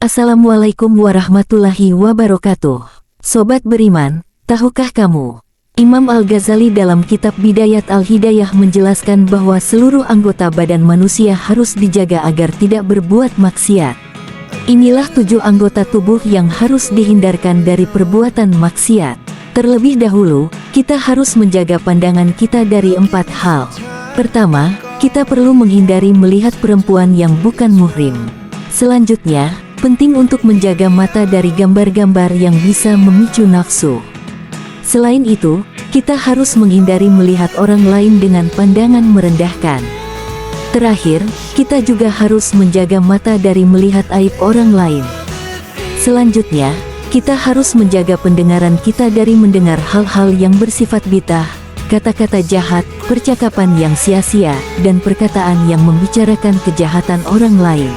Assalamualaikum warahmatullahi wabarakatuh. Sobat beriman, tahukah kamu? Imam Al-Ghazali dalam kitab Bidayat Al-Hidayah menjelaskan bahwa seluruh anggota badan manusia harus dijaga agar tidak berbuat maksiat. Inilah 7 anggota tubuh yang harus dihindarkan dari perbuatan maksiat. Terlebih dahulu, kita harus menjaga pandangan kita dari 4 hal. Pertama, kita perlu menghindari melihat perempuan yang bukan muhrim. Selanjutnya, penting untuk menjaga mata dari gambar-gambar yang bisa memicu nafsu. Selain itu, kita harus menghindari melihat orang lain dengan pandangan merendahkan. Terakhir, kita juga harus menjaga mata dari melihat aib orang lain. Selanjutnya, kita harus menjaga pendengaran kita dari mendengar hal-hal yang bersifat bid'ah, kata-kata jahat, percakapan yang sia-sia, dan perkataan yang membicarakan kejahatan orang lain.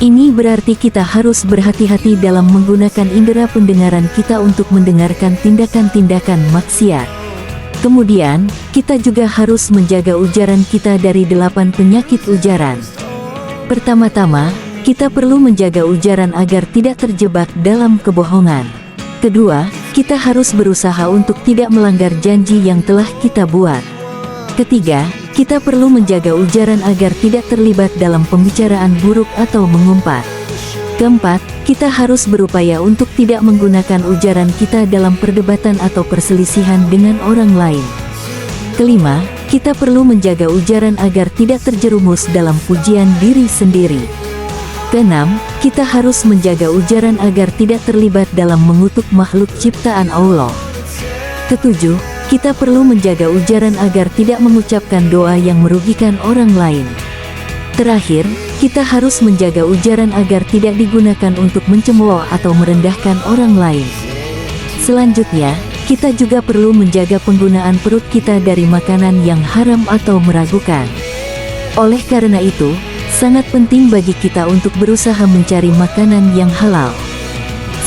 Ini berarti kita harus berhati-hati dalam menggunakan indera pendengaran kita untuk mendengarkan tindakan-tindakan maksiat. Kemudian, kita juga harus menjaga ujaran kita dari 8 penyakit ujaran. Pertama-tama, kita perlu menjaga ujaran agar tidak terjebak dalam kebohongan. Kedua, kita harus berusaha untuk tidak melanggar janji yang telah kita buat. Ketiga, kita perlu menjaga ujaran agar tidak terlibat dalam pembicaraan buruk atau mengumpat. Keempat, kita harus berupaya untuk tidak menggunakan ujaran kita dalam perdebatan atau perselisihan dengan orang lain. Kelima, kita perlu menjaga ujaran agar tidak terjerumus dalam pujian diri sendiri. Keenam, kita harus menjaga ujaran agar tidak terlibat dalam mengutuk makhluk ciptaan Allah. Ketujuh, kita perlu menjaga ujaran agar tidak mengucapkan doa yang merugikan orang lain. Terakhir, kita harus menjaga ujaran agar tidak digunakan untuk mencemooh atau merendahkan orang lain. Selanjutnya, kita juga perlu menjaga penggunaan perut kita dari makanan yang haram atau meragukan. Oleh karena itu, sangat penting bagi kita untuk berusaha mencari makanan yang halal.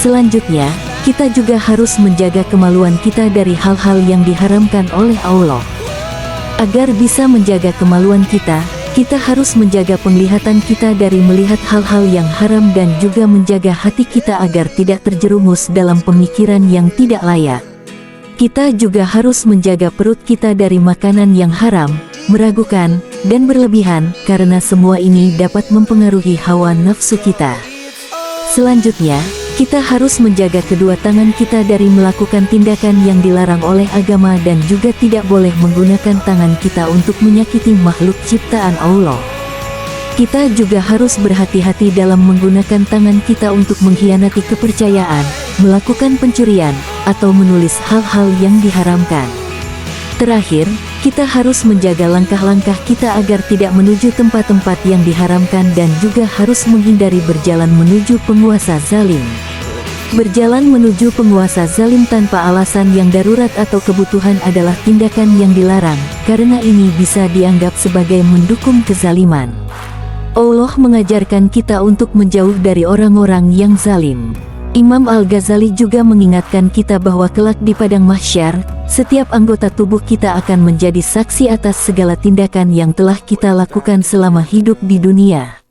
Selanjutnya, kita juga harus menjaga kemaluan kita dari hal-hal yang diharamkan oleh Allah. Agar bisa menjaga kemaluan kita, kita harus menjaga penglihatan kita dari melihat hal-hal yang haram dan juga menjaga hati kita agar tidak terjerumus dalam pemikiran yang tidak layak. Kita juga harus menjaga perut kita dari makanan yang haram, meragukan, dan berlebihan, karena semua ini dapat mempengaruhi hawa nafsu kita. Selanjutnya, kita harus menjaga kedua tangan kita dari melakukan tindakan yang dilarang oleh agama dan juga tidak boleh menggunakan tangan kita untuk menyakiti makhluk ciptaan Allah. Kita juga harus berhati-hati dalam menggunakan tangan kita untuk mengkhianati kepercayaan, melakukan pencurian, atau menulis hal-hal yang diharamkan. Terakhir, kita harus menjaga langkah-langkah kita agar tidak menuju tempat-tempat yang diharamkan dan juga harus menghindari berjalan menuju penguasa zalim. Berjalan menuju penguasa zalim tanpa alasan yang darurat atau kebutuhan adalah tindakan yang dilarang, karena ini bisa dianggap sebagai mendukung kezaliman. Allah mengajarkan kita untuk menjauh dari orang-orang yang zalim. Imam Al-Ghazali juga mengingatkan kita bahwa kelak di padang mahsyar, setiap anggota tubuh kita akan menjadi saksi atas segala tindakan yang telah kita lakukan selama hidup di dunia.